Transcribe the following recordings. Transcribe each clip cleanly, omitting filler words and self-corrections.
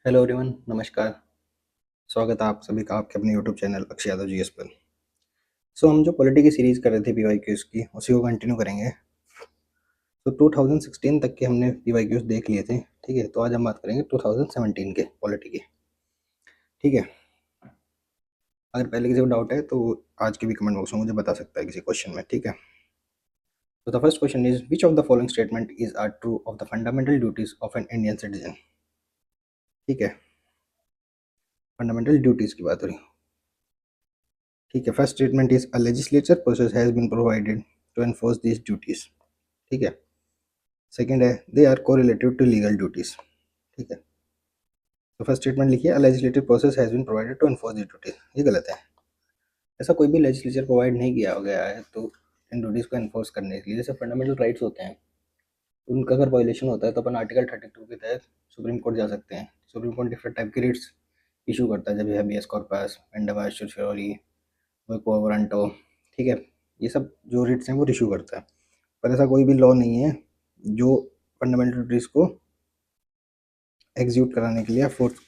Hello everyone, नमस्कार। स्वागत है आप सभी का आपके अपने YouTube channel Akshay Yadav GS पर। हम जो पॉलिटी की सीरीज कर रहे थे पीवाईक्यूज की, उसी को कंटिन्यू करेंगे। तो 2016 तक के हमने पीवाईक्यूज देख लिए थे, ठीक है। तो आज हम बात करेंगे 2017 के पॉलिटी की, ठीक है। अगर पहले किसी को डाउट है तो आज के भी कमेंट बॉक्स में मुझे बता सकता है किसी क्वेश्चन में, ठीक है। तो the first question is which of the following statement is are true of the fundamental duties of an Indian citizen, ठीक है। फंडामेंटल ड्यूटीज की बात हो रही, ठीक है। First statement is a legislature process has been provided to enforce this duties, ठीक है। सेकेंड है they are correlative to legal duties, ठीक है। तो फर्स्ट स्टेटमेंट लिखिए, a legislative process has been provided to enforce the duties, ये गलत है। ऐसा कोई भी लेजिस्लेचर प्रोवाइड नहीं किया गया है तो इन ड्यूटीज को एनफोर्स करने के लिए। जैसे फंडामेंटल राइट्स होते हैं, उनका अगर वायलेशन होता है तो अपन आर्टिकल 32 के तहत सुप्रीम कोर्ट जा सकते हैं। सुप्रीम कोर्ट डिफरेंट टाइप की रिट्स इशू करता है, जब हैबियस कॉर्पस, मेंडास सर्टियोरी, क्वो वारंटो, ठीक है। ये सब जो रिट्स हैं वो इशू करता है, पर ऐसा कोई भी लॉ नहीं है जो फंडामेंटल ड्यूटीज को एग्जीक्यूट कराने के लिए, फोर्स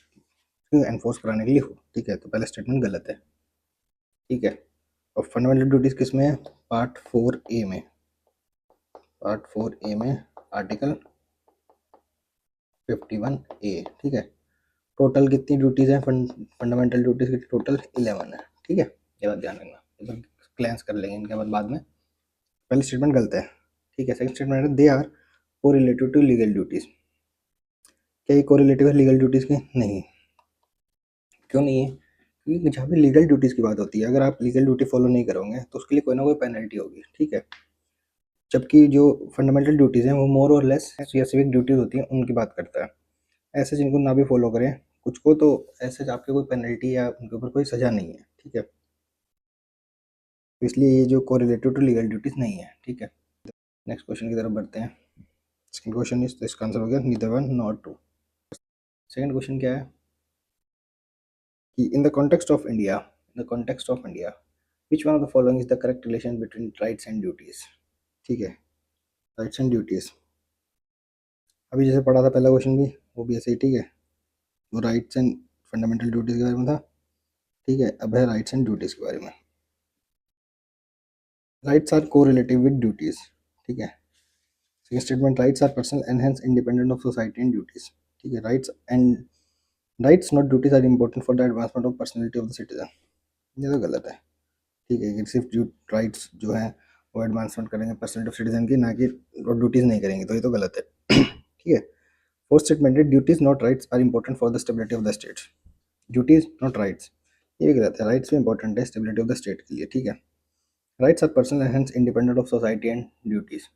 एनफोर्स कराने के लिए हो, ठीक है। तो पहला स्टेटमेंट गलत है, ठीक है। और फंडामेंटल ड्यूटीज किस में है? पार्ट 4A में, पार्ट 4A में आर्टिकल 51A, ठीक है। टोटल कितनी ड्यूटीज हैं फंडामेंटल ड्यूटीज की? टोटल 11 है, ठीक है। ये बात ध्यान रखना, इधर क्लैंस कर लेंगे इनके बाद में। पहली स्टेटमेंट गलत है, ठीक है। सेकंड स्टेटमेंट है they are correlative to legal duties. क्या ये कोरिलेटिव है लीगल ड्यूटीज के? नहीं। क्यों नहीं है? क्योंकि जहाँ भी लीगल ड्यूटीज की बात होती है, अगर आप लीगल ड्यूटी फॉलो नहीं करोगे तो उसके लिए कोई ना कोई पेनल्टी होगी, ठीक है। जबकि जो फंडामेंटल ड्यूटीज हैं वो मोर और लेस या सिविक ड्यूटीज होती हैं, उनकी बात करता है। ऐसे जिनको ना भी फॉलो करें कुछ को, तो ऐसे आपके कोई पेनल्टी या उनके ऊपर कोई सजा नहीं है, ठीक है। तो इसलिए ये जो कोरिलेटिव टू लीगल ड्यूटीज नहीं है, ठीक है। नेक्स्ट क्वेश्चन की तरफ बढ़ते हैं। सेकंड क्वेश्चन इज, तो इसका आंसर हो गया neither one not two. Second question क्या है कि in the context of India, in the context of India which one of the following is the correct relation between rights and duties, ठीक है। Rights and duties, अभी जैसे पढ़ा था पहला क्वेश्चन भी, वो भी ऐसे ही, ठीक है। वो राइट्स एंड फंडामेंटल ड्यूटीज के बारे में था, ठीक है। अब है राइट्स एंड ड्यूटीज के बारे में। Rights are correlative with duties, ठीक है। Second statement rights are personal and hence independent of society and duties, ठीक है। Rights not duties are important for the advancement of personality of the citizen, ये तो गलत है, ठीक है। कि सिर्फ राइट्स जो है वो एडवांसमेंट करेंगे पर्सनैलिटी ऑफ सिटीजन की, ना कि ड्यूटीज नहीं करेंगे, तो ये तो गलत है, ठीक है। फोर्थ स्टेटमेंट है duties not rights are important for the stability of the state, duties not rights, ये भी गलत है। राइट्स भी इंपॉर्टेंट है स्टेबिलिटी ऑफ द स्टेट के लिए, ठीक है। Rights are personal and hence independent of society and duties,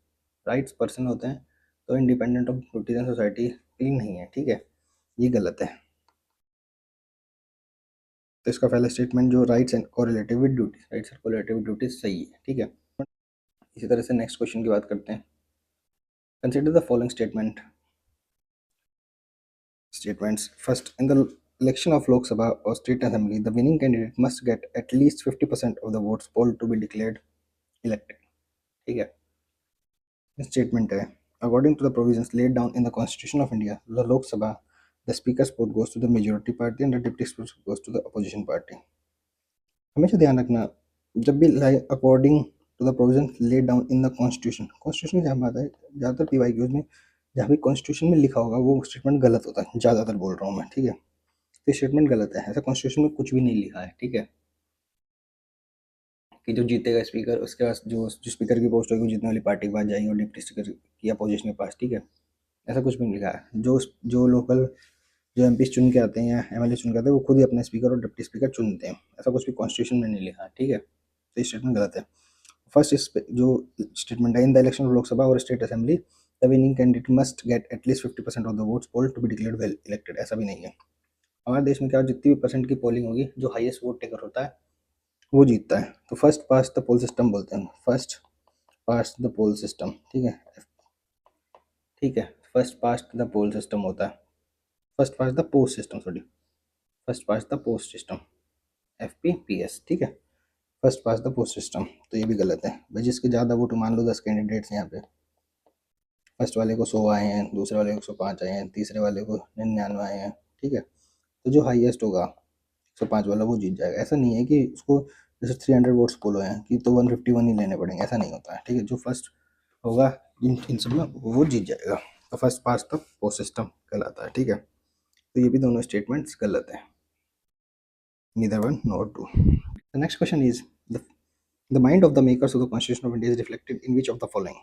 rights personal होते हैं तो independent of duties and society की नहीं है, ठीक है। ये गलत है। तो इसका पहला स्टेटमेंट जो rights and correlative with duties, rights and correlative with duties सही है, ठीक है। इसी तरह से नेक्स्ट क्वेश्चन की बात करते हैं। Consider the following statements. First, in the election of Lok Sabha or state assembly, the winning candidate must get at least 50% of the votes polled to be declared elected, ठीक है। Statement है according to the provisions laid down in the constitution of India, the Lok Sabha the speaker vote goes to the majority party and the deputy speaker goes to the opposition party। हमेशा ध्यान रखना, जब भी according to the provision laid down in the constitution, constitution क्या बात है, ज़्यादातर PYQs में जहाँ भी कॉन्स्टिट्यूशन में लिखा होगा वो स्टेटमेंट गलत होता है, ज़्यादातर बोल रहा हूँ मैं, ठीक है। तो स्टेटमेंट गलत है, ऐसा कॉन्स्टिट्यूशन में कुछ भी नहीं लिखा है, ठीक है। कि जो जीतेगा स्पीकर उसके पास जो स्पीकर की पोस्ट होगी वो जीतने वाली पार्टी के पास जाएगी और डिप्टी स्पीकर की अपोजिशन के पास, ठीक है। ऐसा कुछ भी नहीं लिखा है। जो लोकल जो एमपी चुन के आते हैं या एमएलए चुन के आते हैं वो खुद ही अपने स्पीकर और डिप्टी स्पीकर चुनते हैं, ऐसा कुछ भी कॉन्स्टिट्यूशन में नहीं लिखा है, ठीक है। तो ये स्टेटमेंट गलत है। फर्स्ट जो स्टेटमेंट है in the election of Lok Sabha और state assembly the winning candidate must get at least 50% of the votes poll to be declared well elected, ऐसा भी नहीं है। हमारे देश में क्या जितनी भी परसेंट की पोलिंग होगी, जो हाईएस्ट वोट टेकर होता है वो जीतता है। तो first past the pole system बोलते हैं, first past the pole system, ठीक है, ठीक है। First past the pole system होता है, first past the post system, sorry, first past the post system, FPPS, ठीक है। First past the post system, तो ये भी गलत है भाई। जिसके ज़्यादा वोट, मान लो 10 कैंडिडेट्स यहाँ पे, फर्स्ट वाले को 100 आए हैं, दूसरे वाले को 105 आए हैं, तीसरे वाले को 99 आए हैं, ठीक है। तो जो हाईएस्ट होगा 105 वाला वो जीत जाएगा। ऐसा नहीं है कि उसको जैसे 300 वोट्स पोल हैं कि तो 151 ही लेने पड़ेंगे, ऐसा नहीं होता है, ठीक है। जो फर्स्ट होगा इन सब में वो जीत जाएगा। तो first past the post system कहलाता है, ठीक है। तो ये भी दोनों स्टेटमेंट्स गलत है, neither one nor two. The next question is the mind of the makers of the Constitution of India is reflected in which of the following,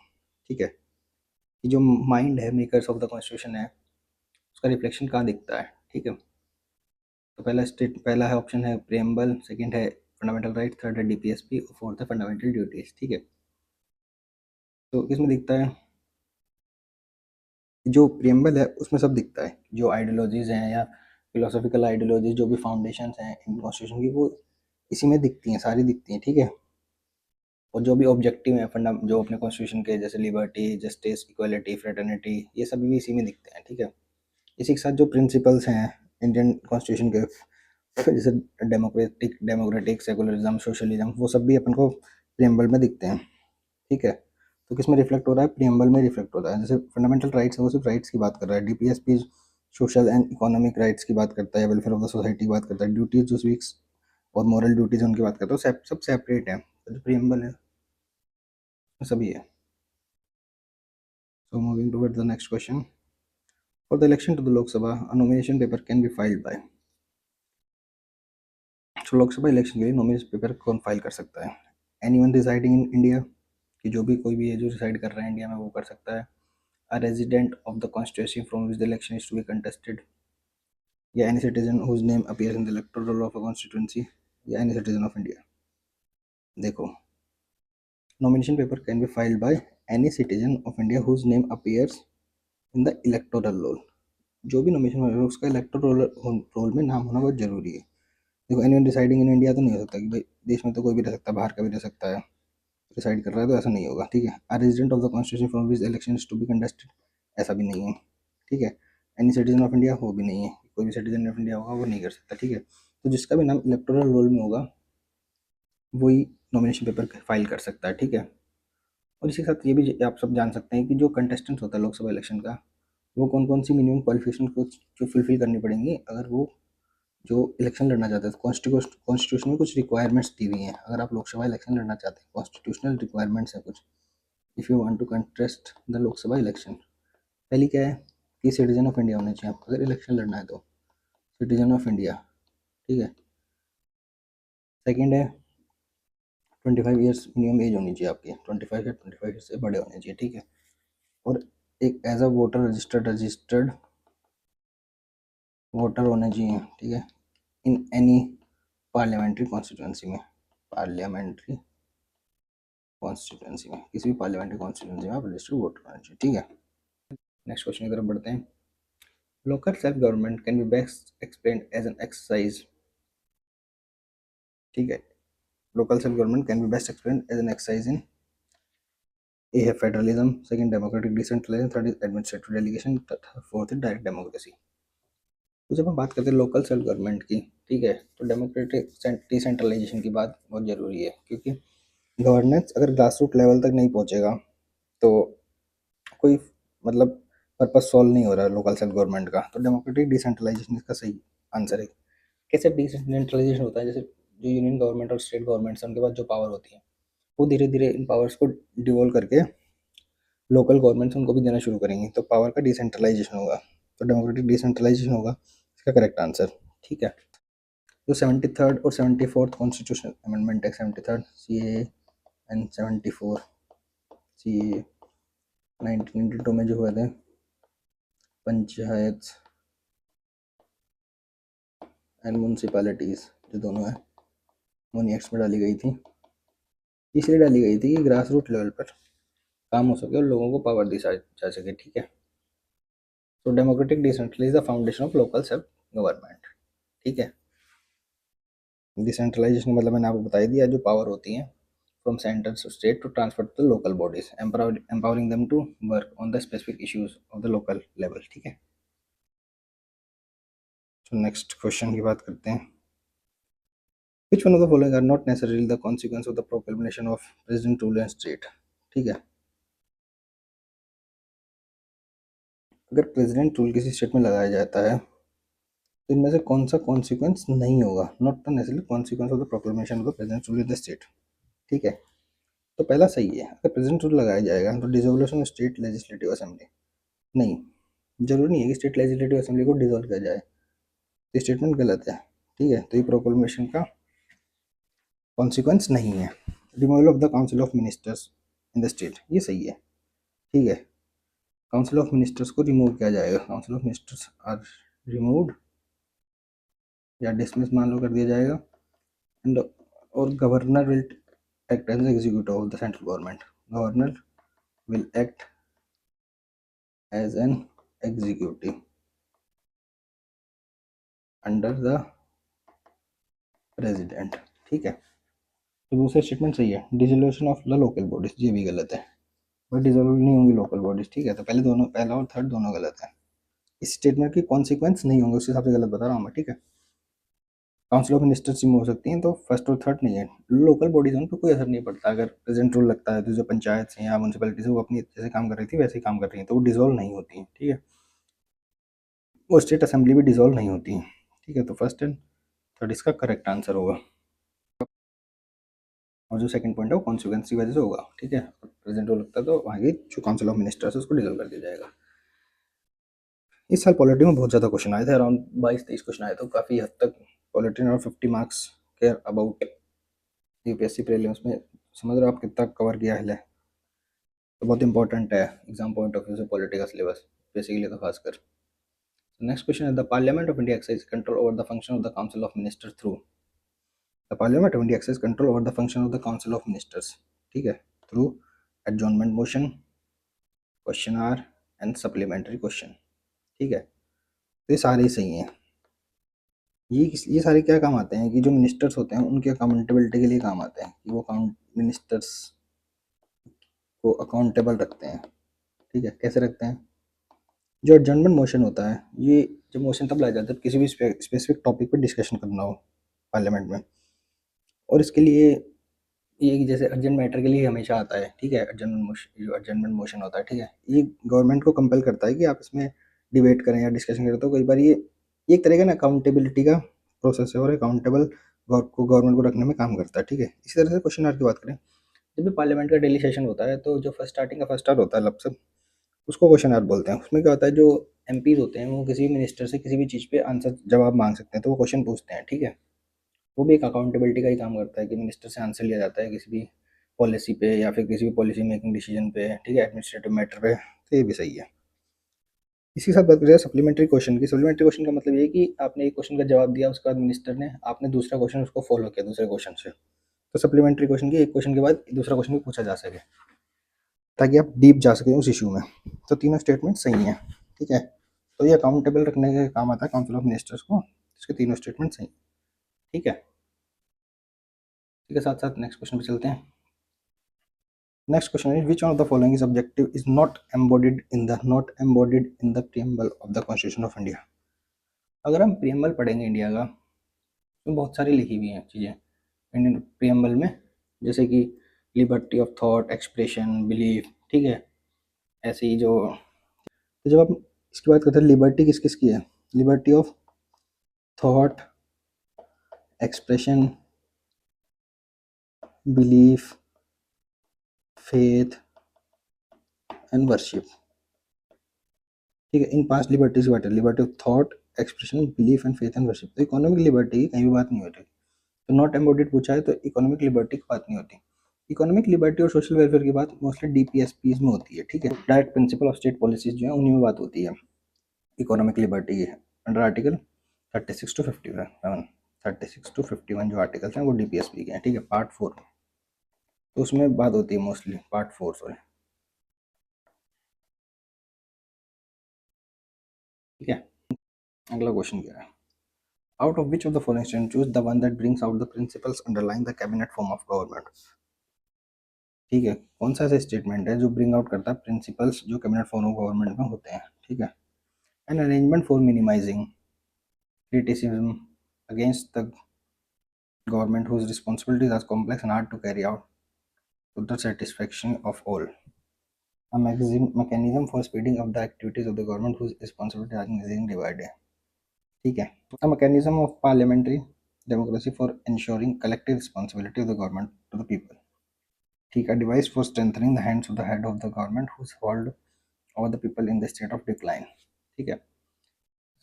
ठीक है। कि जो माइंड है मेकर्स ऑफ द कॉन्स्टिट्यूशन है उसका reflection कहाँ दिखता है, ठीक है। तो पहला है ऑप्शन है प्रियम्बल, सेकंड है फंडामेंटल राइट, थर्ड है डीपीएसपी और फोर्थ है फंडामेंटल ड्यूटीज, ठीक है। तो किसमें दिखता है, जो प्रियम्बल है उसमें सब दिखता है, जो आइडियोलॉजीज हैं या फिलोसॉफिकल आइडियोलॉजीज जो भी फाउंडेशंस हैं इन कॉन्स्टिट्यूशन की वो इसी में दिखती हैं, सारी दिखती हैं, ठीक है। और जो भी ऑब्जेक्टिव है फंडा जो अपने कॉन्स्टिट्यूशन के जैसे लिबर्टी, जस्टिस, इक्वालिटी, फ्रेटर्निटी, ये सभी भी इसी में दिखते हैं, ठीक है। इसी के साथ जो प्रिंसिपल्स हैं इंडियन कॉन्स्टिट्यूशन के जैसे डेमोक्रेटिक सेकुलरिज्म, सोशलिज्म, वो सब भी अपन को प्रियम्बल में दिखते हैं, ठीक है। तो किस में रिफ्लेक्ट हो रहा है, प्रियम्बल में रिफ्लेक्ट होता है। जैसे फंडामेंटल राइट्स है वो सिर्फ राइट्स की बात कर रहा है, DPSP social and economic rights की बात करता है, वेलफेयर ऑफ द सोसाइटी की बात करता है, ड्यूटीज जो सिविक्स और मॉरल ड्यूटीज उनकी बात करता है, सब सेपरेट है। जो प्रियम्बल है सभी है। So moving towards the next question. For the election to the Lok Sabha, a nomination paper can be filed by. So लोक सभा इलेक्शन के लिए नॉमिनेशन पेपर कौन फाइल कर सकता है, एनीवन रिसाइडिंग इन इंडिया, कि जो भी कोई भी है जो रिसाइड कर रहा है इंडिया में वो कर सकता है, a resident of the constituency from which the election is to be contested, या any citizen whose name appears in the electoral roll of a constituency, या एनी सिटीजन ऑफ इंडिया। देखो, nomination paper can be filed by any citizen of India whose name appears in the electoral roll. जो भी nomination है उसका electoral roll में नाम होना बहुत जरूरी है। देखो, एनीवन डिसाइडिंग इन इंडिया तो नहीं हो सकता कि भाई देश में तो कोई भी रह सकता है, बाहर का भी रह सकता है, डिसाइड कर रहा है तो ऐसा नहीं होगा, ठीक है। A resident of the constitution from which election to be contested, ऐसा भी नहीं है, ठीक है। एनी सिटीजन ऑफ इंडिया वो भी नहीं है, कोई भी सिटीजन ऑफ इंडिया होगा वो नहीं कर सकता, ठीक है। तो जिसका भी नाम इलेक्टोरल रोल में होगा वही नॉमिनेशन पेपर फाइल कर सकता है, ठीक है। और इसी के साथ ये भी आप सब जान सकते हैं कि जो कंटेस्टेंट होता है लोकसभा इलेक्शन का वो कौन कौन सी मिनिमम क्वालिफिकेशन को जो फुलफिल करनी पड़ेंगी अगर वो जो इलेक्शन लड़ना चाहते हैं। तो कॉन्स्टिट्यूशन में कुछ रिक्वायरमेंट्स दी हुई हैं, अगर आप लोकसभा इलेक्शन लड़ना चाहते हैं कॉन्स्टिट्यूशनल रिक्वायरमेंट्स है कुछ, if you want to contest the Lok Sabha election. पहली क्या है कि सिटीजन ऑफ इंडिया होना चाहिए आपको अगर इलेक्शन लड़ना है तो, सिटीजन ऑफ इंडिया, ठीक है। सेकेंड है 25 ईयर्स मिनिमम एज होनी चाहिए आपकी, 25 या 25 ईयर्स से बड़े होने चाहिए, ठीक है। और एक as a voter registered voter होने चाहिए, ठीक है, इन एनी पार्लियामेंट्री कॉन्स्टिट्यूंसी में, पार्लियामेंट्री कॉन्स्टिट्यूंसी में किसी भी पार्लियामेंट्री कॉन्स्टिट्यूंसी में आप रजिस्टर्ड वोटर होना चाहिए, ठीक है। नेक्स्ट क्वेश्चन की तरफ बढ़ते हैं। Local self government can be best explain as an exercise, ठीक है। Local self government can be best explain as an exercise in a है federalism, second democratic decentralization, third is administrative delegation, fourth is direct democracy. तो जब हम बात करते हैं local self government की, ठीक है, तो डेमोक्रेटिक डिसेंट्रलाइजेशन की बात बहुत ज़रूरी है क्योंकि गवर्नेंस अगर ग्रास रूट लेवल तक नहीं पहुंचेगा तो कोई मतलब पर्पस सॉल्व नहीं हो रहा है लोकल सेल्फ गवर्नमेंट का। तो डेमोक्रेटिक डिसेंट्रलाइजेशन इसका सही आंसर है। कैसे डिसेंट्रलाइजेशन होता है, जैसे जो यूनियन गवर्नमेंट और स्टेट गवर्नमेंट्स हैं उनके पास जो पावर होती है वो धीरे धीरे इन पावर्स को डिवोल्व करके लोकल गवर्नमेंट्स उनको भी देना शुरू करेंगी, तो पावर का डिसेंट्रलाइजेशन होगा, तो डेमोक्रेटिक डिसेंट्रलाइजेशन होगा इसका करेक्ट आंसर, ठीक है। जो 73rd और 74th कॉन्स्टिट्यूशनल अमेंडमेंट है, 73rd CAA एंड 74 CAA 1992 में जो हुए थे पंचायत एंड म्यूनसिपैलिटीज़ जो दोनों है वो एक्ट में डाली गई थी, इसलिए डाली गई थी कि ग्रास रूट लेवल पर काम हो सके और लोगों को पावर दी जा सके, ठीक है। तो democratic decentralize the foundation of local self government, ठीक है। डिसेंट्रलाइजेशन मतलब मैंने आपको बता दिया जो पावर होती है from centre to state to transfer to local bodies, empowering them to work on the specific issues of the local level, ठीक है। तो नेक्स्ट क्वेश्चन की बात करते हैं। Which one of the following are not necessarily the consequence of the proclamation of president rule and state, ठीक है। अगर प्रेसिडेंट रूल किसी स्टेट में लगाया जाता है तो इनमें से कौन सा कॉन्सिक्वेंस नहीं होगा, not the necessary consequence of the proclamation of the present rule in the state. ठीक है, तो पहला सही है, अगर प्रेजेंट रूल लगाया जाएगा तो dissolution of state legislative assembly नहीं, जरूरी नहीं है कि स्टेट लेजिस्लेटिव असेंबली को डिसॉल्व किया जाए, ये स्टेटमेंट गलत है। ठीक है, तो ये प्रोक्लेमेशन का कॉन्सिक्वेंस नहीं है। Removal of the council of ministers in the state, ये सही है। ठीक है, काउंसिल ऑफ मिनिस्टर्स को रिमूव किया जाएगा, council of ministers are removed या डिसमिस मान लो कर दिया जाएगा। एंड और governor will act as executive of the central government, governor will act as an executive under the president. ठीक है, तो दूसरा स्टेटमेंट सही है। Dissolution of the local bodies, ये भी गलत है, बट डिसॉल्व नहीं होंगी लोकल बॉडीज। ठीक है, तो पहले दोनों, पहला और थर्ड दोनों गलत है। इस स्टेटमेंट की कॉन्सिक्वेंस नहीं होंगे, उस हिसाब से गलत बता रहा हूँ मैं। ठीक है, काउंसिल ऑफ मिनिस्टर्स रिमूव हो सकती हैं, तो फर्स्ट और थर्ड नहीं है। लोकल बॉडीज उन पर कोई असर नहीं पड़ता, अगर प्रेजेंट रूल लगता है तो जो पंचायत हैं या म्यूनसिपैलिटी से वो अपनी जैसे काम कर रही थी वैसे ही काम कर रही हैं, तो वो डिसॉल्व नहीं होती हैं। ठीक है, वो स्टेट असेंबली भी डिसॉल्व नहीं होती हैं। ठीक है, तो फर्स्ट एंड थर्ड इसका करेक्ट आंसर होगा, और जो सेकंड पॉइंट है वो कॉन्सिक्वेंस की वजह से होगा। ठीक है, प्रेजेंट रूल लगता है तो वहाँ की जो काउंसिल ऑफ मिनिस्टर्स है उसको डिसॉल्व कर दिया जाएगा। इस साल पॉलिटी में बहुत ज़्यादा क्वेश्चन आए थे, अराउंड 22-23 क्वेश्चन आए, तो काफ़ी हद तक पॉलिटी में 50 मार्क्स के अबाउट यूपीएससी प्रीलिम्स में समझ रहे हो आप कितना कवर किया है। तो बहुत इंपॉर्टेंट है एग्जाम पॉइंट ऑफ व्यू से पॉलिटी का सिलेबस, बेसिकली तो खासकर। नेक्स्ट क्वेश्चन है, the parliament of India exercise control over the function of the council of ministers through, the parliament of India exercise control over the function of the council of ministers. ठीक है, through adjournment motion, question hour and supplementary question. ठीक है, तो ये सारे ही सही हैं। ये सारे क्या काम आते हैं कि जो मिनिस्टर्स होते हैं उनके अकाउंटेबिलिटी के लिए काम आते हैं, कि वो मिनिस्टर्स को अकाउंटेबल रखते हैं। ठीक है, कैसे रखते हैं? जो एडजर्नमेंट मोशन होता है, ये जब मोशन तब लाया जाता है किसी भी स्पेसिफिक टॉपिक पर डिस्कशन करना हो पार्लियामेंट में, और इसके लिए ये कि जैसे अर्जेंट मैटर के लिए हमेशा आता है। ठीक है, अर्जेंटमेंट मोशन होता है। ठीक है, ये गवर्नमेंट को कंपेल करता है कि आप इसमें डिबेट करें या डिस्कशन करें, तो कई बार ये एक तरह का ना अकाउंटेबिलिटी का प्रोसेस है, और अकाउंटेबल को गवर्नमेंट को रखने में काम करता है। ठीक है, इसी तरह से क्वेश्चन आर की बात करें, जब भी पार्लियामेंट का डेली सेशन होता है तो जो फर्स्ट स्टार्टिंग का फर्स्ट आवर होता है लपसप, उसको क्वेश्चन आवर बोलते हैं। उसमें क्या होता है, जो एमपीज होते हैं वो किसी भी मिनिस्टर से किसी भी चीज़ पे आंसर जवाब मांग सकते हैं, तो वो क्वेश्चन पूछते हैं। ठीक है, वो भी एक अकाउंटेबिलिटी का ही काम करता है कि मिनिस्टर से आंसर लिया जाता है किसी भी पॉलिसी पे या फिर किसी भी पॉलिसी मेकिंग डिसीजन पे। ठीक है, एडमिनिस्ट्रेटिव मैटर पे, तो ये भी सही है। इसी के साथ बात करें सप्लीमेंट्री क्वेश्चन की। सप्लीमेंट्री क्वेश्चन का मतलब ये है कि आपने एक क्वेश्चन का जवाब दिया, उसके बाद मिनिस्टर ने आपने दूसरा क्वेश्चन उसको फॉलो किया दूसरे क्वेश्चन से, तो सप्लीमेंट्री क्वेश्चन की एक क्वेश्चन के बाद दूसरा क्वेश्चन भी पूछा जा सके, ताकि आप डीप जा सकें उस इशू में। तो तीनों स्टेटमेंट सही हैं। ठीक है, तो ये अकाउंटेबल रखने के काम आता है काउंसिल ऑफ मिनिस्टर्स को, इसके तीनों स्टेटमेंट सही। ठीक है, ठीक है, साथ साथ नेक्स्ट क्वेश्चन पे चलते हैं। नेक्स्ट क्वेश्चन है, which one of the following is objective is not embodied in the preamble of the constitution of India. अगर हम प्रीएम्बल पढ़ेंगे इंडिया का, तो बहुत सारी लिखी हुई हैं चीज़ें इंडियन प्रीएम्बल में, जैसे कि liberty of thought, expression, belief. ठीक है, ऐसे ही जो, तो जब आप इसकी बात करते हैं, लिबर्टी किस किस की है? Liberty of thought, expression, belief, faith and worship. ठीक है, इन 5 लिबर्टीज की बात है, liberty of thought, expression, belief and faith and worship. तो इकोनॉमिक लिबर्टी की कहीं भी बात नहीं होती, तो नॉट एम्बॉडिड पूछा है तो इकोनॉमिक लिबर्टी की बात नहीं होती। इकोनॉमिक लिबर्टी और सोशल वेलफेयर की बात मोस्टली डीपीएसपीज में होती है। ठीक है, direct principle of state policies जो है उन्हीं में बात होती है इकोनॉमिक लिबर्टी की, अंडर आर्टिकल 36 to 51, 36 to 51 जो आर्टिकल्स हैं वो डीपीएसपी के हैं। ठीक है, पार्ट 4, तो उसमें बात होती है मोस्टली, पार्ट 4 सॉरी। ठीक है, अगला क्वेश्चन क्या है, out of which of the following statement choose the one that brings out the principles underlying the cabinet form of government. ठीक है, कौन सा ऐसा स्टेटमेंट है जो ब्रिंग आउट करता है प्रिंसिपल्स जो कैबिनेट फॉर्म ऑफ गवर्नमेंट में होते हैं? ठीक है, an arrangement for minimizing criticism against the government whose responsibilities are complex and hard to carry out to the satisfaction of all. A mechanism for speeding up the activities of the government whose responsibilities are increasingly divided. ठीक है, A mechanism of parliamentary democracy for ensuring collective responsibility of the government to the people. ठीक है, device for strengthening the hands of the head of the government who's hold over the people in the state of decline. ठीक है,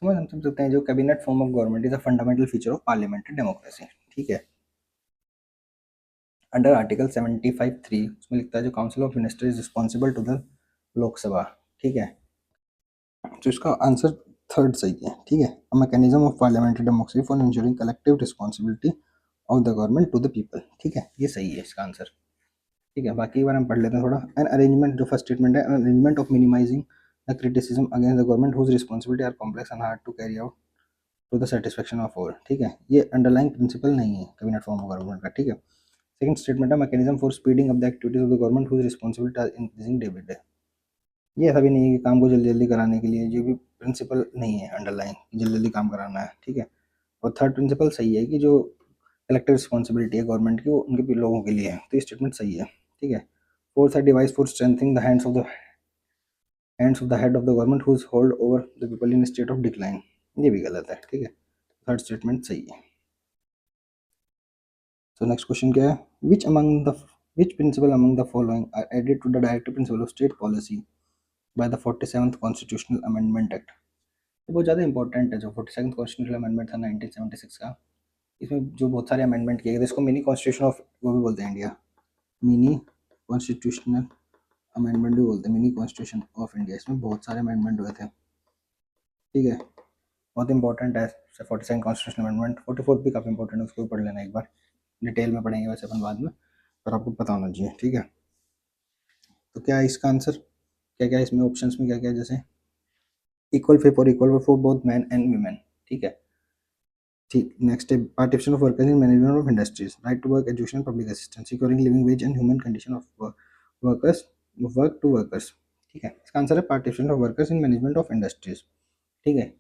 समझ हम समझ सकते हैं जो cabinet form of government is a fundamental feature of parliamentary democracy. ठीक है, अंडर आर्टिकल 75(3) उसमें लिखता है जो council of minister is responsible to the Lok Sabha. ठीक है, तो इसका आंसर थर्ड सही है. ठीक है, a mechanism of parliamentary democracy for ensuring collective responsibility of the government to the people. ठीक है, ये सही है इसका आंसर. ठीक है, बाकी बार हम पढ़ लेते हैं थोड़ा. एन अरेंजमेंट, जो फर्स्ट स्टेटमेंट है, arrangement of minimizing the criticism against the government whose responsibility are complex and hard to carry out to the satisfaction of all. ठीक है, ये अंडरलाइंग प्रिंसिपल नहीं है कैबिनेट फॉर्म ऑफ गवर्नमेंट का. ठीक है, सेकंड स्टेटमेंट है mechanism for speeding up the activities of the government whose responsibility are increasing day by day. ये ऐसा भी नहीं है कि काम को जल्दी जल्दी कराने के लिए, जो भी प्रिंसिपल नहीं है अंडरलाइन जल्दी जल्दी काम कराना है. ठीक है, और थर्ड प्रिंसिपल सही है कि जो कलेक्टिव रिस्पॉन्सिबिलिटी है गवर्नमेंट की वो उनके भी लोगों के लिए है, तो ये स्टेटमेंट सही है. ठीक है, फोर्थ है device for strengthening the hands of the head of the government whose hold over the people in state of decline. ये भी गलत है. ठीक है, थर्ड स्टेटमेंट सही है. So next question क्या है, which principle among the following are added to the directive principle of state policy by the 47th Constitutional Amendment Act. ये बहुत ज़्यादा इंपॉर्टेंट है. जो 47th कॉन्स्टिट्यूशनल अमेंडमेंट था 1976 का, इसमें जो बहुत सारे अमेंडमेंट किए गए, इसको मिनी कॉन्स्टिट्यूशन ऑफ वो भी बोलते हैं इंडिया, मिनी कॉन्स्टिट्यूशनल अमेंडमेंट भी बोलते हैं, मिनी कॉन्स्टिट्यूशन ऑफ इंडिया. इसमें बहुत सारे अमेंडमेंट हुए थे. ठीक है, बहुत इंपॉर्टेंट है 47 कॉन्स्टिट्यूशनल अमेंडमेंट. 44 भी काफ़ी इंपॉर्टेंट है, उसको भी पढ़ लेना एक बार, डिटेल में पढ़ेंगे वैसे अपन बाद में, पर आपको पता होना चाहिए. ठीक है, तो क्या है इसका आंसर, क्या क्या इसमें ऑप्शंस में क्या क्या, जैसे equal pay for both man and women. ठीक है, ठीक. नेक्स्ट है participation of workers in management of industries, right to work, education, public assistance, securing living wage and human condition of workers, work to workers. ठीक है, इसका answer है participation of workers in management of industries. ठीक है,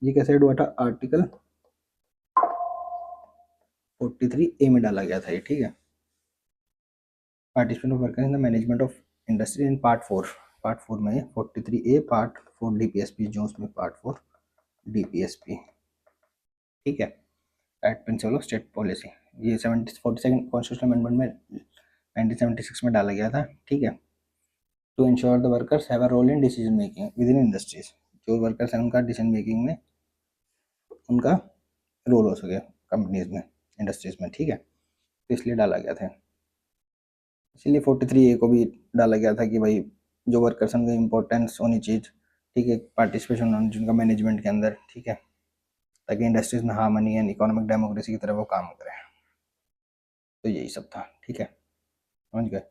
ये कैसे add हुआ था, आर्टिकल 43A में डाला गया था ये. ठीक है, participation of workers in the management of industry in part 4 में 43A पार्ट 4 DPSP, जो उसमें पार्ट 4 DPSP. ठीक है, right principle of state policy, ये 42nd कॉन्स्टिट्यूशनल अमेंडमेंट में 1976 में डाला गया था. ठीक है, to ensure the workers have a role in decision making within industries, जो वर्कर्स हैं उनका डिसीजन मेकिंग में उनका रोल हो सके कंपनीज में, इंडस्ट्रीज में. ठीक है, तो इसलिए डाला गया था. इसीलिए 43A को भी डाला गया था कि भाई जो वर्कर्स हैं उनकी इम्पोर्टेंस होनी चाहिए. ठीक है, पार्टिसिपेशन होनी चाहिए उनका मैनेजमेंट के अंदर. ठीक है, ताकि इंडस्ट्रीज में हार्मनी एंड इकोनॉमिक डेमोक्रेसी की तरह वो काम करें. तो यही सब था. ठीक है, समझ गए.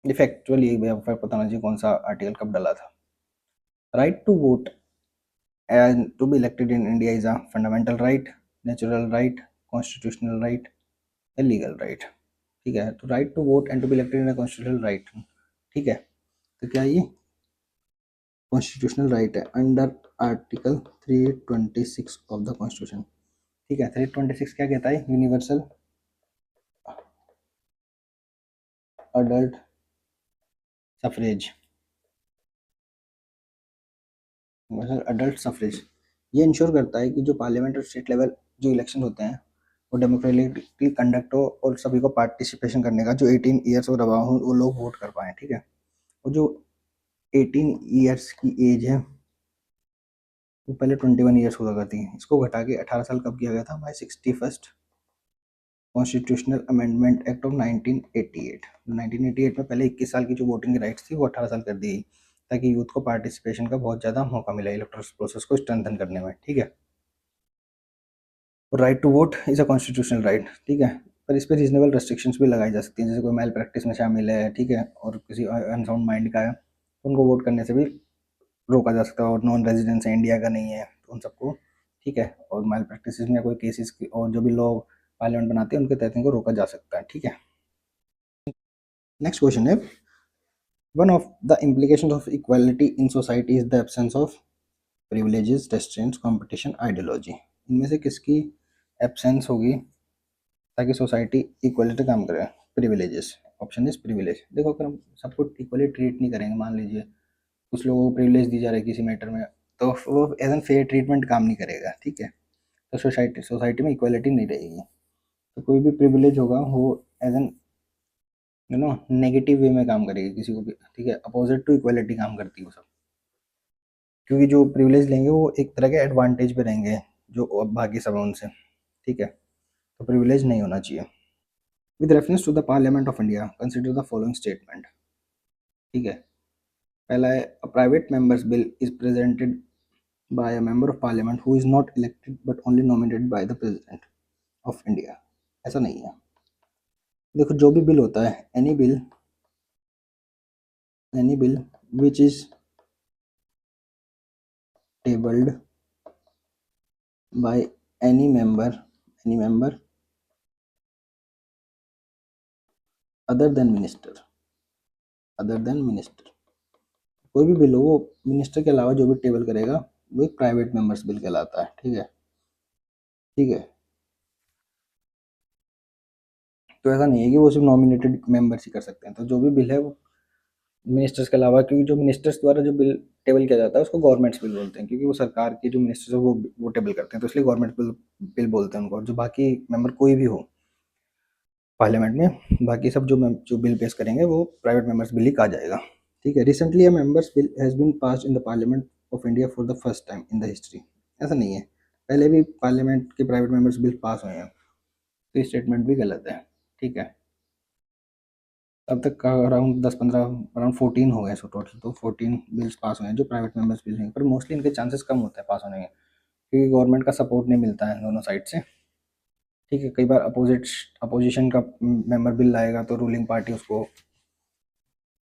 फैक्चुअल यही भैया पता होना चाहिए कौन सा आर्टिकल कब डाला था. Right to vote and to be elected in India is a fundamental right, natural right, constitutional right, legal right. ठीक है, तो right to vote and to be elected in a constitutional right. ठीक है, तो क्या ये कॉन्स्टिट्यूशनल राइट है under article 326 of the constitution. ठीक है, 326 क्या कहता है, universal adult suffrage, adult suffrage. ये इंश्योर करता है कि जो पार्लियामेंट और स्टेट लेवल जो इलेक्शन होते हैं वो डेमोक्रेटिकली कंडक्ट हो और सभी को पार्टिसिपेशन करने का, जो 18 ईयर्स और अबव हो वो लोग वोट कर पाएँ. ठीक है, और जो 18 ईयर्स की एज है वो पहले 21 ईयर्स हुआ करती है, इसको घटा के 18 साल कब किया गया था, by 61st constitutional amendment act of 1988. 1988 में पहले 21 साल की जो वोटिंग राइट्स थी वो 18 साल कर दी गई, ताकि यूथ को पार्टिसिपेशन का बहुत ज़्यादा मौका मिला इलेक्टोरल प्रोसेस को स्ट्रेंथन करने में. ठीक है, right to vote is a constitutional right. ठीक है, पर इस पर रीजनेबल रेस्ट्रिक्शंस भी लगाई जा सकती हैं, जैसे कोई मेल प्रैक्टिस में शामिल है. ठीक है, और किसी अनसाउंड माइंड का है तो उनको वोट करने से भी रोका जा सकता है, और नॉन रेजिडेंस है, इंडिया का नहीं है, तो उन सबको. ठीक है, और मेल प्रैक्टिस में कोई केसेस और जो भी लोग पार्लियामेंट बनाते हैं उनके तहत इनको रोका जा सकता है. ठीक है, नेक्स्ट क्वेश्चन है, one of the implications of equality in society is the absence of privileges, restraints, competition, ideology. इनमें से किसकी एब्सेंस होगी ताकि सोसाइटी इक्वलिटी काम करे, प्रिविलेजेस. Option is privilege. देखो, अगर हम सबको इक्वली ट्रीट नहीं करेंगे, मान लीजिए कुछ लोगों को प्रिविलेज दी जा रही है किसी मैटर में, तो वो एज एन फेयर ट्रीटमेंट काम नहीं करेगा, ठीक है। तो सोसाइटी में इक्वालिटी नहीं रहेगी। तो कोई भी प्रिविलेज होगा वो एज एन नेगेटिव वे में काम करेगी किसी को भी, ठीक है। अपोजिट टू इक्वालिटी काम करती है वो सब, क्योंकि जो प्रिविलेज लेंगे वो एक तरह के एडवांटेज पे रहेंगे जो बाकी सब हैं उनसे, ठीक है। तो प्रिविलेज नहीं होना चाहिए। With reference to the parliament of India consider the following statement, ठीक है। पहला है, a private members bill is presented by a member of parliament who is not elected but only nominated by the president of India. ऐसा नहीं है। देखो जो भी बिल होता है, any bill which is tabled by any member other than minister, कोई भी बिल हो वो मिनिस्टर के अलावा जो भी टेबल करेगा वो एक प्राइवेट मेंबर्स बिल कहलाता है, ठीक है। ठीक है, तो ऐसा नहीं है कि वो सिर्फ नॉमिनेटेड मेंबर्स ही कर सकते हैं। तो जो भी बिल है वो मिनिस्टर्स के अलावा, क्योंकि जो मिनिस्टर्स द्वारा जो बिल टेबल किया जाता है उसको गवर्नमेंट्स बिल बोलते हैं, क्योंकि वो सरकार के जो मिनिस्टर्स है वो टेबल करते हैं, तो इसलिए गवर्नमेंट बिल बोलते हैं उनको। और जो बाकी मेंबर कोई भी हो पार्लियामेंट में, बाकी सब जो बिल पेश करेंगे वो प्राइवेट मेंबर्स बिल ही कहा जाएगा, ठीक है। Recently a members bill has been passed in the parliament of India for the first time in the history. ऐसा नहीं है, पहले भी पार्लियामेंट के प्राइवेट मेंबर्स बिल पास हुए हैं, तो ये स्टेटमेंट भी गलत है, ठीक है। अब तक का अराउंड 10-15 अराउंड 14 हो गए सो टोटल, तो 14 बिल्स पास हुए हैं जो प्राइवेट मेंबर्स बिल हैं, पर मोस्टली इनके चांसेस कम होते हैं पास होने के, क्योंकि गवर्नमेंट का सपोर्ट नहीं मिलता है दोनों साइड से, ठीक है। कई बार अपोजिशन का मेंबर बिल लाएगा तो रूलिंग पार्टी उसको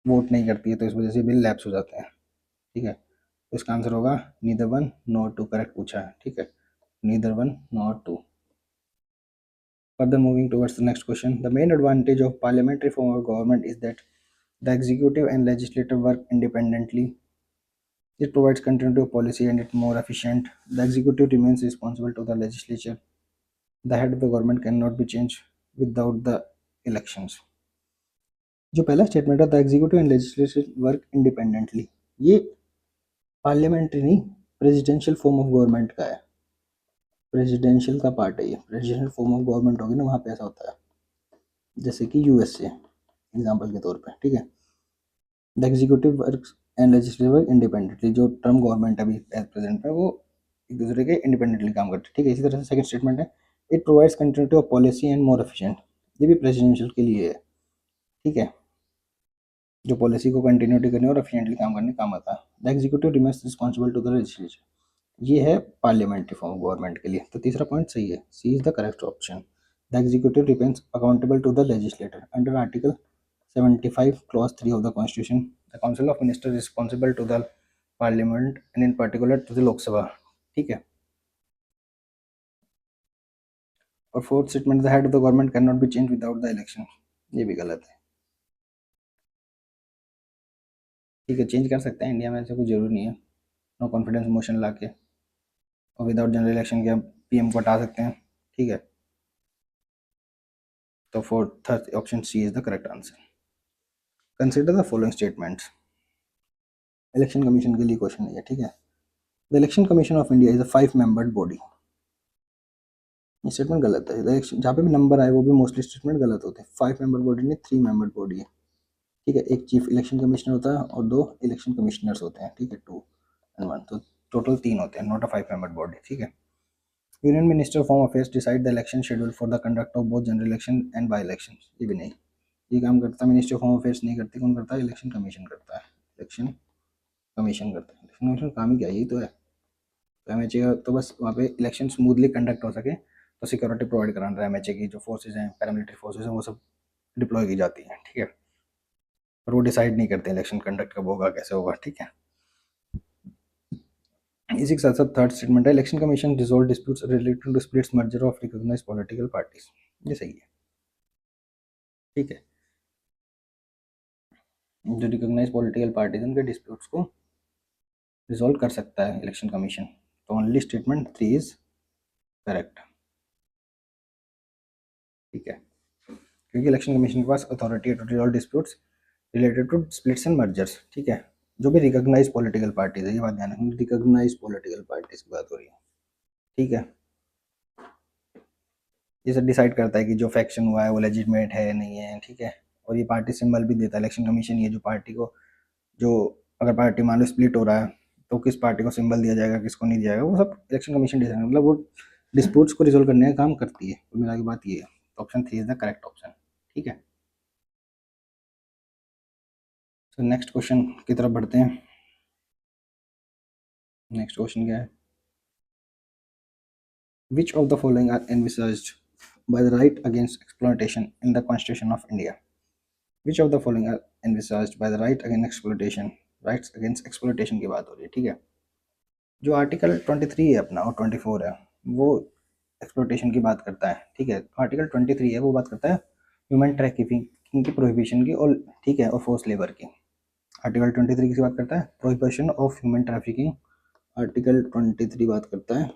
वोट नहीं करती है, तो इस वजह से बिल लैप्स हो जाते हैं, ठीक है। तो इसका आंसर होगा neither one not two, correct पूछा है, ठीक है, neither one not two. Further moving towards the next question, the main advantage of parliamentary form of government is that the executive and legislative work independently. It provides continuity of policy and it's more efficient. The executive remains responsible to the legislature. The head of the government cannot be changed without the elections. जो पहला statement है, the executive and legislative work independently, ये parliamentary नहीं, presidential form of government का है। Presidential का part है ये, प्रेसिडेंशियल फॉर्म ऑफ गवर्नमेंट होगी ना, वहाँ पे ऐसा होता है, जैसे कि यूएसए एग्जाम्पल के तौर पे, ठीक है। The executive work and legislative work independently, जो टर्म गवर्नमेंट अभी एज प्रेजेंट में वो एक दूसरे के इंडिपेंडेंटली काम करते हैं, ठीक है। इसी तरह से सेकंड स्टेटमेंट है, it provides continuity of policy and more efficient, ये भी प्रेसिडेंशियल के लिए है, ठीक है। जो पॉलिसी को कंटिन्यूटी करने और एफिशिएंटली काम करने काम आता है। The executive remains responsible to the legislature, ये है पार्लियामेंट्री फॉर्म ऑफ गवर्नमेंट के लिए। तो तीसरा पॉइंट सही है, C is the correct option. The executive remains accountable to the legislator under article 75 clause 3 of the constitution. The council of ministers is responsible to the parliament and in particular to the lok sabha, ठीक है। और fourth statement, the head of the government can not be change without the election, ये भी गलत है, ठीक है। Change कर सकते हैं इंडिया में, ऐसा कुछ जरूरी नहीं है। नो कॉन्फिडेंस मोशन ला के और विदाउट जनरल इलेक्शन के पीएम को हटा सकते हैं, ठीक है। तो fourth third option C is the correct answer. Consider the following statements, election commission के लिए क्वेश्चन है, ठीक है। The election commission of India is a 5 membered body, ये स्टेटमेंट गलत है। इलेक्शन जहाँ पे भी नंबर आए वो भी मोस्टली स्टेटमेंट गलत होते हैं। 5 मेंबर बॉडी नहीं, 3 मेंबर बॉडी है, ठीक है। एक चीफ इलेक्शन कमिश्नर होता है और 2 इलेक्शन कमिश्नर्स होते हैं, ठीक है, 2 एंड 1, तो टोटल 3 होते हैं, नॉट अ 5 मेंबर बॉडी, ठीक है। Union minister of home affairs decide the election schedule for the conduct of both general election and by election, ये भी नहीं, ये काम करता मिनिस्ट्री ऑफ होम अफेयर्स नहीं करती, कौन करता है, इलेक्शन कमीशन करता है, इलेक्शन कमीशन करता है। इलेक्शन कमीशन काम ही क्या, यही तो है। तो एमएचए तो बस वहाँ पे इलेक्शन स्मूथली कंडक्ट हो सके तो सिक्योरिटी प्रोवाइड कराना है। एमएचए की जो फोर्सेज हैं, पैरामिलिट्री फोर्सेज हैं, वो सब डिप्लॉय की जाती हैं, ठीक है। पर वो डिसाइड नहीं करते इलेक्शन कंडक्ट कब होगा, कैसे होगा, ठीक है। इसी के साथ साथ थर्ड स्टेटमेंट है, election commission resolve disputes related to splits merger of recognized political parties, ये सही है, ठीक है। जो रिकॉग्नाइज पॉलिटिकल पार्टीज उनके डिस्प्यूट्स को रिजॉल्व कर सकता है इलेक्शन कमीशन, तो ओनली स्टेटमेंट 3 इज करेक्ट, ठीक है। क्योंकि इलेक्शन कमीशन के पास अथॉरिटी है to resolve disputes related to splits and mergers, ठीक है। जो भी रिकॉग्नाइज पॉलिटिकल पार्टीज है, ये बात ध्यान रखना, रिकॉग्नाइज पॉलिटिकल पार्टीज की बात हो रही है, ठीक है। ये सब डिसाइड करता है कि जो फैक्शन हुआ है वो लेजिटमेट है नहीं है, ठीक है। और ये पार्टी सिंबल भी देता है इलेक्शन कमीशन, ये जो पार्टी को, जो अगर पार्टी मान लो स्प्लिट हो रहा है तो किस पार्टी को सिंबल दिया जाएगा, किसको नहीं दिया जाएगा, वो सब इलेक्शन कमीशन डिसाइड, मतलब वो डिस्प्यूट्स को रिजोल्व करने का काम करती है। तो मेरा की बात ये है, option 3 is the correct option, ठीक है। तो नेक्स्ट क्वेश्चन की तरफ बढ़ते हैं। नेक्स्ट क्वेश्चन क्या है, which of the following are envisaged by the right against exploitation in the Constitution of India? Which of the following are envisaged by the right against exploitation? Rights against exploitation की बात हो रही है, ठीक है। जो आर्टिकल 23 है अपना और 24 है, वो एक्सप्लोइटेशन की बात करता है, ठीक है। आर्टिकल 23 है वो बात करता है ह्यूमन ट्रैफिकिंग की प्रोहिबिशन की, और ठीक है, और फोर्स लेबर की। आर्टिकल 23 किस बात करता है, prohibition of human trafficking. Article 23 बात करता है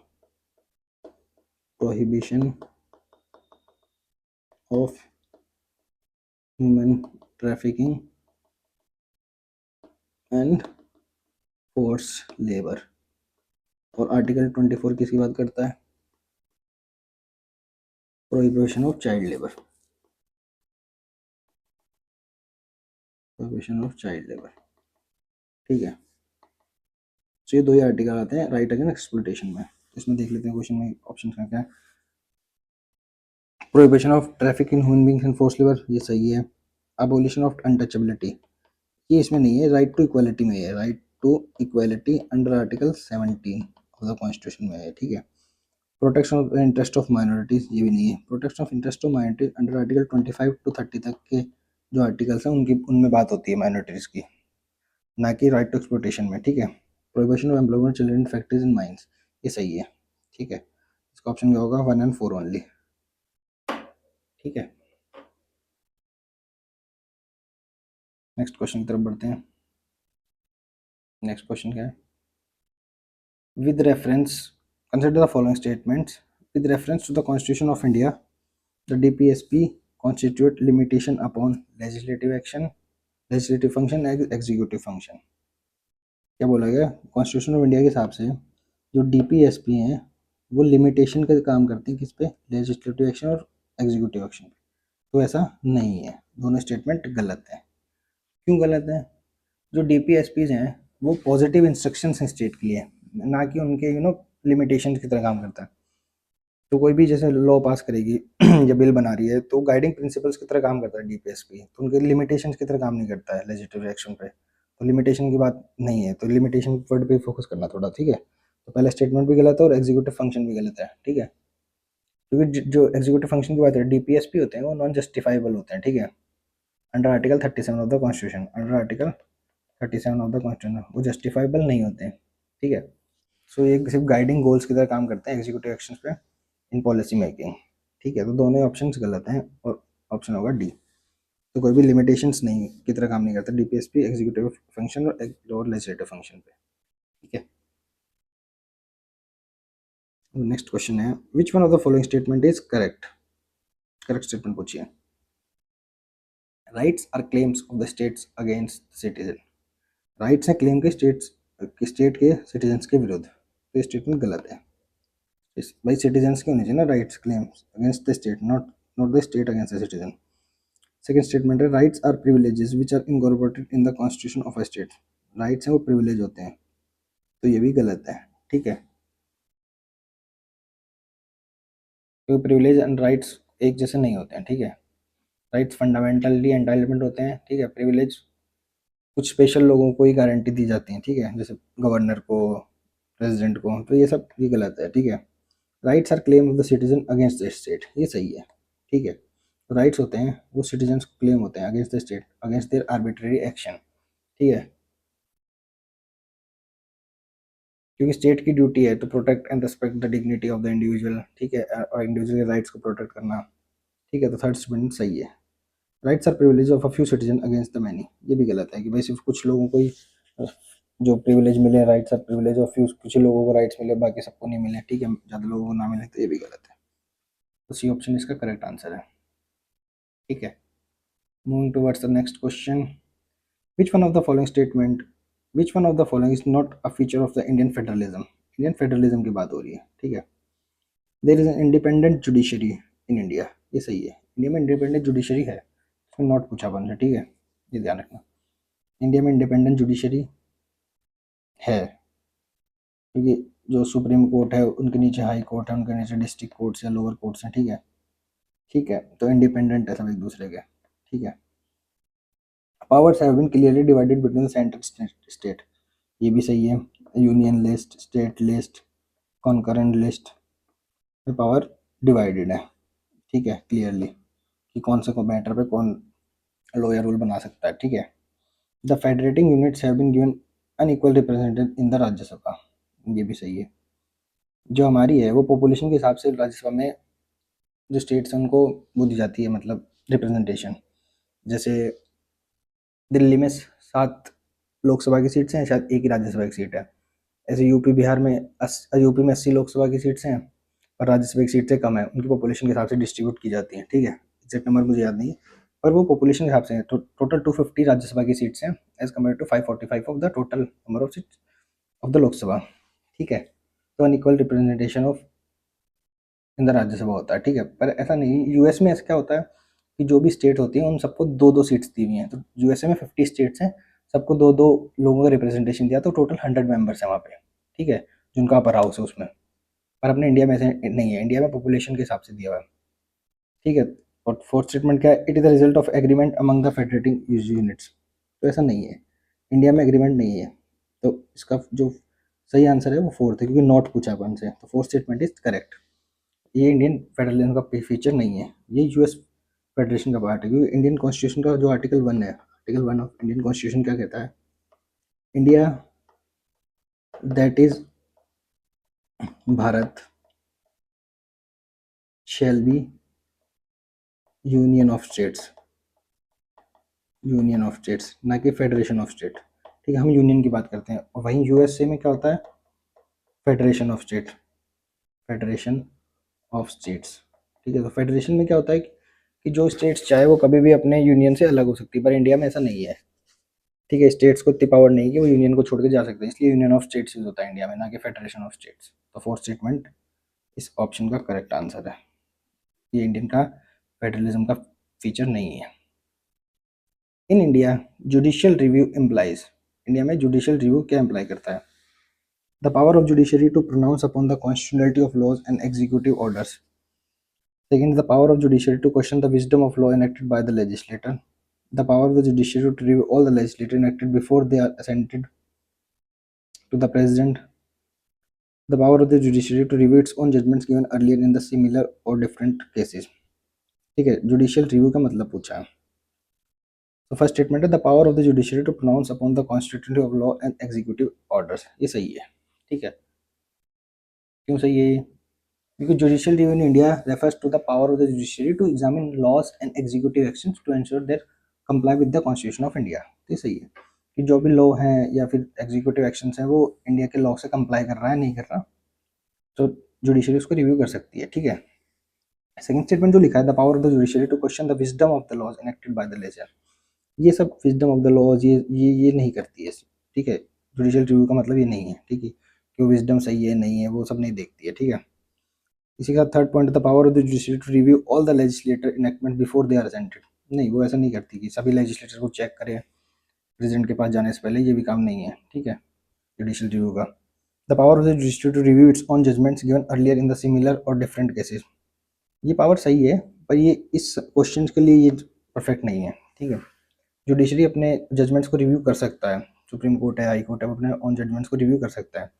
prohibition of human trafficking and force labour. और आर्टिकल 24 किसकी बात करता है, prohibition of child labour, prohibition of child labour, ठीक है। तो ये दो ही आर्टिकल आते हैं राइट अगेंस्ट एक्सप्लॉइटेशन में। इसमें देख लेते हैं क्वेश्चन में ऑप्शन क्या है। Prohibition of traffic in human beings and force labour, ये सही है। अबोलिशन ऑफ अनटचेबिलिटी, ये इसमें नहीं है, राइट टू इक्वालिटी में है, right to equality under article 17 of the constitution में है, ठीक है। Protection of interest of minorities, ये भी नहीं है। Protection of interest of minorities under article 25 to 30 तक के जो आर्टिकल्स हैं उनकी, उनमें बात होती है माइनॉरिटीज की, ना कि राइट टू एक्सप्लोइटेशन में, ठीक है। Prohibition of employment children factories in mines, ये सही है, ठीक है। इसका ऑप्शन क्या होगा, 1 एंड 4 ओनली, ठीक है। नेक्स्ट क्वेश्चन की तरफ बढ़ते हैं। नेक्स्ट क्वेश्चन क्या है, with reference, consider the following statements. With reference to the Constitution of India, the DPSP constitute limitation upon legislative action, legislative function and executive function। क्या बोला गया, कॉन्स्टिट्यूशन ऑफ इंडिया के हिसाब से जो डीपीएसपी हैं वो लिमिटेशन का काम करते हैं किस पे, लेजिस्लेटिव एक्शन और एग्जीक्यूटिव एक्शन पे। तो ऐसा नहीं है, दोनों स्टेटमेंट गलत है। क्यों गलत है, जो डीपीएसपीज हैं वो पॉजिटिव इंस्ट्रक्शंस हैं स्टेट के लिए, ना कि उनके लिमिटेशन की तरह काम करता है। तो कोई भी जैसे लॉ पास करेगी या बिल बना रही है तो गाइडिंग प्रिंसिपल्स की तरह काम करता है डीपीएसपी, तो उनके लिमिटेशंस की तरह काम नहीं करता है लेजिस्लेटिव एक्शन पे। तो लिमिटेशन की बात नहीं है, तो लिमिटेशन वर्ड पे फोकस करना थोड़ा, ठीक है। तो पहला स्टेटमेंट भी गलत है और एग्जीक्यूटिव फंक्शन भी गलत है, ठीक है। क्योंकि जो एग्जीक्यूटिव फंक्शन की बात है, डीपीएसपी होते हैं वो नॉन जस्टिफाइबल होते हैं, ठीक है। Under article 37 of the constitution, under article 37 of the constitution वो जस्टिफाइबल नहीं होते हैं, ठीक है। सो ये सिर्फ गाइडिंग गोल्स की तरह काम करते हैं एग्जीक्यूटिव एक्शंस पे इन पॉलिसी मेकिंग, ठीक है। तो दोनों ऑप्शंस गलत हैं और ऑप्शन होगा डी। तो कोई भी लिमिटेशंस नहीं की तरह काम नहीं करता डीपीएसपी एग्जीक्यूटिव फंक्शन और लेजिस्लेटिव फंक्शन पे, ठीक है। नेक्स्ट क्वेश्चन है, which one of the following statement is correct, correct statement पूछिए। Rights are claims of the states against citizen, rights हैं क्लेम के स्टेट के सिटीजन्स के विरुद्ध, तो ये स्टेटमेंट गलत है। भाई सिटीजन्स के होने चाहिए ना rights, claims against the state, not not the state against the citizen. Second statement है, rights are privileges which are incorporated in the constitution of a state, rights हैं वो प्रिविलेज होते हैं, तो ये भी गलत है, ठीक है। क्योंकि प्रिविलेज एंड राइट्स एक जैसे नहीं होते हैं, ठीक है। राइट्स फंडामेंटली एंटाइटलमेंट होते हैं, ठीक है। प्रिविलेज कुछ स्पेशल लोगों को ही गारंटी दी जाती है, ठीक है, जैसे गवर्नर को, प्रेसिडेंट को, तो ये सब ये गलत है, ठीक है। Rights are claim of the citizen against the state, ये सही है, ठीक है। राइट्स होते हैं वो सिटीजन्स को क्लेम होते हैं against the state, against their arbitrary action, ठीक है। क्योंकि स्टेट की ड्यूटी है to protect and respect the dignity of the individual, ठीक है, और इंडिविजुअल के राइट्स को प्रोटेक्ट करना, ठीक है। तो थर्ड स्टेटमेंट सही है। Rights are privilege of a few citizen against the many, ये भी गलत है कि भाई सिर्फ कुछ लोगों को ही जो प्रिविलेज मिले, rights are privilege of few, कुछ ही लोगों को राइट्स मिले बाकी सबको नहीं मिले, ठीक है, ज़्यादा लोगों को ना मिले, तो ये भी गलत है। तो सी ऑप्शन इसका करेक्ट आंसर है, ठीक है। Moving towards the next question, which one of the following statement which one of the following is not a feature of the Indian federalism? Indian federalism की बात हो रही है, ठीक है। There is an independent judiciary in India, ये सही है, इंडिया में इंडिपेंडेंट जुडिशरी है, इसमें नॉट पूछा अपन से, ठीक है, ये ध्यान रखना। इंडिया में इंडिपेंडेंट जुडिशरी है, क्योंकि जो सुप्रीम कोर्ट है उनके नीचे हाई कोर्ट है, उनके नीचे डिस्ट्रिक्ट कोर्ट्स या लोअर कोर्ट्स हैं, ठीक है, ठीक है, तो इंडिपेंडेंट है सब एक दूसरे के, ठीक है। Powers have been clearly divided between the central state, ये भी सही है। Union list, state list, concurrent list, power divided है, ठीक है, क्लियरली कि कौन से को मैटर पे कौन लॉ या रूल बना सकता है, ठीक है। The federating units have been given unequal represented in the Rajya Sabha, ये भी सही है। जो हमारी है वो पॉपुलेशन के हिसाब से राज्यसभा में जो स्टेट्स हैं उनको वो दी जाती है, मतलब रिप्रेजेंटेशन। जैसे दिल्ली में 7 लोकसभा की सीट्स हैं, शायद एक ही राज्यसभा की सीट है। ऐसे यूपी बिहार में यूपी में 80 लोकसभा की सीट्स हैं और राज्यसभा की सीटें कम है, उनकी पॉपुलेशन के हिसाब से डिस्ट्रीब्यूट की जाती हैं, ठीक है। एग्जैक्ट नंबर मुझे याद नहीं है, पर वो पॉपुलेशन के हिसाब से है। तो टोटल 250 राज्यसभा की सीट्स हैं as compare to 545 of the total number of seats of the Lok Sabha, ठीक है। तो unequal representation of in the Rajya Sabha होता है, ठीक है। पर ऐसा नहीं, यूएस में ऐसा क्या होता है कि जो भी स्टेट होती है उन सबको 2-2 सीट्स दी हुई हैं। तो यूएसए में 50 स्टेट्स हैं, सबको 2-2 लोगों का रिप्रेजेंटेशन दिया, तो टोटल 100 मेंबर्स हैं वहाँ पे, ठीक है, जिनका अपर हाउस है उसमें। पर अपने इंडिया में ऐसे नहीं है, इंडिया में पॉपुलेशन के हिसाब से दिया हुआ है, ठीक है। और फोर्थ स्टेटमेंट क्या है? It is the result of agreement among the federating units, तो ऐसा नहीं है, इंडिया में एग्रीमेंट नहीं है। तो इसका जो सही आंसर है वो फोर्थ है, क्योंकि नॉट पूछा अपन से, तो फोर्थ स्टेटमेंट इज करेक्ट। ये इंडियन फेडरलिज्म का फीचर नहीं है, ये यूएस फेडरेशन का पार्ट है, क्योंकि इंडियन कॉन्स्टिट्यूशन का जो आर्टिकल 1 है, आर्टिकल 1 ऑफ इंडियन कॉन्स्टिट्यूशन क्या कहता है? India that is Bharat shall be union of states, union of states, ना कि फेडरेशन ऑफ स्टेट, ठीक है। हम यूनियन की बात करते हैं, और वहीं यूएसए में क्या होता है? Federation of state, federation of states, ठीक है। तो फेडरेशन में क्या होता है कि जो स्टेट्स चाहे वो कभी भी अपने यूनियन से अलग हो सकती है, पर इंडिया में ऐसा नहीं है, ठीक है। स्टेट्स को इतनी पावर नहीं है कि वो यूनियन को छोड़ के जा सकते हैं, इसलिए यूनियन ऑफ स्टेट्स यूज होता है इंडिया में, ना कि फेडरेशन ऑफ स्टेट्स। तो फोर्थ स्टेटमेंट इस ऑप्शन का करेक्ट आंसर है, ये इंडियन का फेडरलिज्म का फीचर नहीं है। In India judicial review implies, India में जुडिशियल रिव्यू क्या इम्प्लाई करता है? The power of judiciary to pronounce upon the constitutionality of laws and executive orders. Second, the power of judiciary to question the wisdom of law enacted by the legislator. The power of the judiciary to review all the legislation enacted before they are assented to the president. The power of the judiciary to review its own judgments given earlier in the similar or different cases. ठीक है, judicial review का मतलब पूछा है। तो first statement है the power of the judiciary to pronounce upon the constitutive of law and executive orders, ये सही है, ठीक है। क्यों सही है ये? Because judicial review in India refers to the power of the judiciary to examine laws and executive actions to ensure they comply with the Constitution of India। तो सही है कि जो भी लॉ है या फिर एग्जीक्यूटिव एक्शंस हैं वो इंडिया के लॉ से कंप्लाई कर रहा है नहीं कर रहा, तो जुडिशरी उसको रिव्यू कर सकती है, ठीक है। सेकंड स्टेटमेंट जो लिखा है the power of the judiciary to question the wisdom of the laws enacted by the legislature, ये सब विजडम ऑफ द लॉज ये नहीं करती है, ठीक है। जुडिशियल रिव्यू का मतलब ये नहीं है, ठीक है, कि विजडम सही है नहीं है वो सब नहीं देखती है, ठीक है। इसी का third point the power of the judiciary to review all the legislator enactment before they are assented, नहीं वो ऐसा नहीं करती कि सभी लेजिस्लेटर को चेक करे प्रेसिडेंट के पास जाने से पहले, ये भी काम नहीं है, ठीक है, जुडिशियल रिव्यू का। The power of the judiciary to review its own judgments given earlier in the similar और डिफरेंट केसेस, ये पावर सही है, पर ये इस क्वेश्चन के लिए ये परफेक्ट नहीं है, ठीक है। जुडिशरी अपने जजमेंट्स को रिव्यू कर सकता है, सुप्रीम कोर्ट है, हाई कोर्ट है, वो अपने ऑन जजमेंट्स को रिव्यू कर सकता है,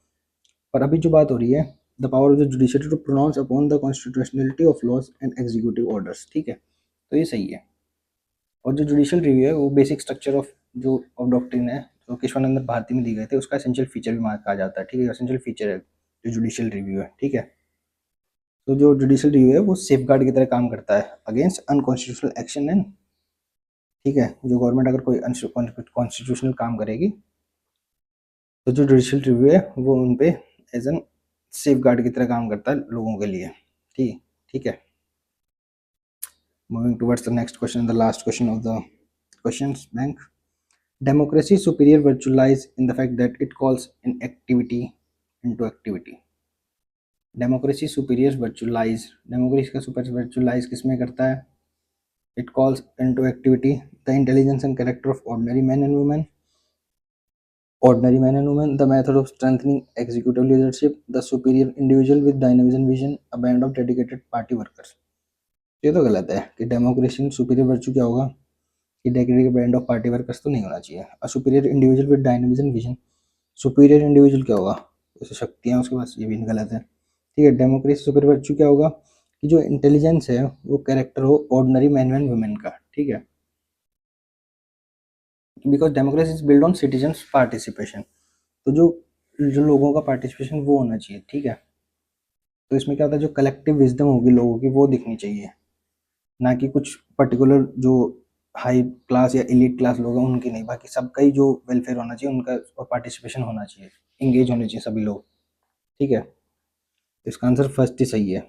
पर अभी जो बात हो रही है the power of the judiciary to pronounce upon the constitutionality of laws and executive orders, ठीक है, तो ये सही है। और जो जुडिशियल रिव्यू है वो बेसिक स्ट्रक्चर ऑफ जो ऑफ डॉक्ट्रिन है जो केशवानंद भारती में दी गए थे उसका एसेंशियल फीचर भी कहा जाता है, ठीक है, एसेंशियल फीचर है जो जुडिशियल रिव्यू है, ठीक है। तो जो जुडिशियल रिव्यू है वो सेफ गार्ड की तरह काम करता है अगेंस्ट अनकॉन्स्टिट्यूशनल एक्शन एंड, ठीक है, जो गवर्नमेंट अगर कोई कॉन्स्टिट्यूशनल काम करेगी तो जो जुडिशियल रिव्यू है वो उन पे एज एन सेफ गार्ड की तरह काम करता है लोगों के लिए, ठीक ठीक है। Moving towards the next question, the last question of the questions bank. Democracy superior virtue lies in the fact that it calls in activity into activity. Democracy superior virtue lies, democracy का super virtue lies किसमें करता है? It calls into activity the intelligence and character of ordinary man and women, the method of strengthening executive leadership, the superior individual with dynamism vision, a band of dedicated party workers. ये तो गलत है कि democracy superior virtue क्या होगा कि dedicated band of party workers तो नहीं होना चाहिए. A superior individual with dynamism vision, superior individual क्या होगा? जैसे शक्तियाँ उसके पास, ये भी गलत है. ठीक है. डेमोक्रेसी सुपर वर्च्यू क्या होगा कि जो इंटेलिजेंस है वो कैरेक्टर हो ऑर्डिनरी मैन एंड वुमेन का. ठीक है. Because democracy is build on citizens participation, तो जो जो लोगों का पार्टिसिपेशन वो होना चाहिए. ठीक है. तो इसमें क्या होता है, जो कलेक्टिव विजडम होगी लोगों की वो दिखनी चाहिए, ना कि कुछ पर्टिकुलर जो हाई क्लास या एलिट क्लास लोग हैं उनकी नहीं, बाकी सबका ही जो वेलफेयर होना चाहिए उनका और पार्टिसिपेशन होना चाहिए, इंगेज होने चाहिए सभी लोग. ठीक है. इसका आंसर फर्स्ट ही सही है.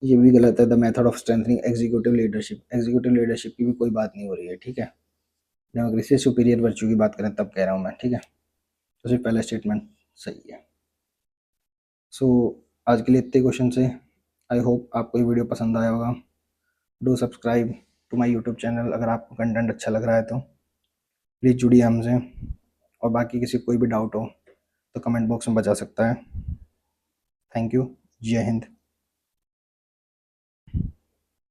ये भी गलत है. The method of strengthening executive leadership, executive leadership की भी कोई बात नहीं हो रही है. ठीक है. डेमोक्रेसी सुपीरियर वर्च्यू की बात करें तब कह रहा हूँ मैं. ठीक है. तो सिर्फ पहला स्टेटमेंट सही है. सो आज के लिए इतने क्वेश्चन से. आई होप आपको ये वीडियो पसंद आया होगा. Do subscribe to my YouTube channel. अगर आपको कंटेंट अच्छा लग रहा है तो प्लीज़ जुड़िए हमसे. और बाकी किसी को कोई भी डाउट हो तो कमेंट बॉक्स में बता सकता है. Thank you. जय हिंद.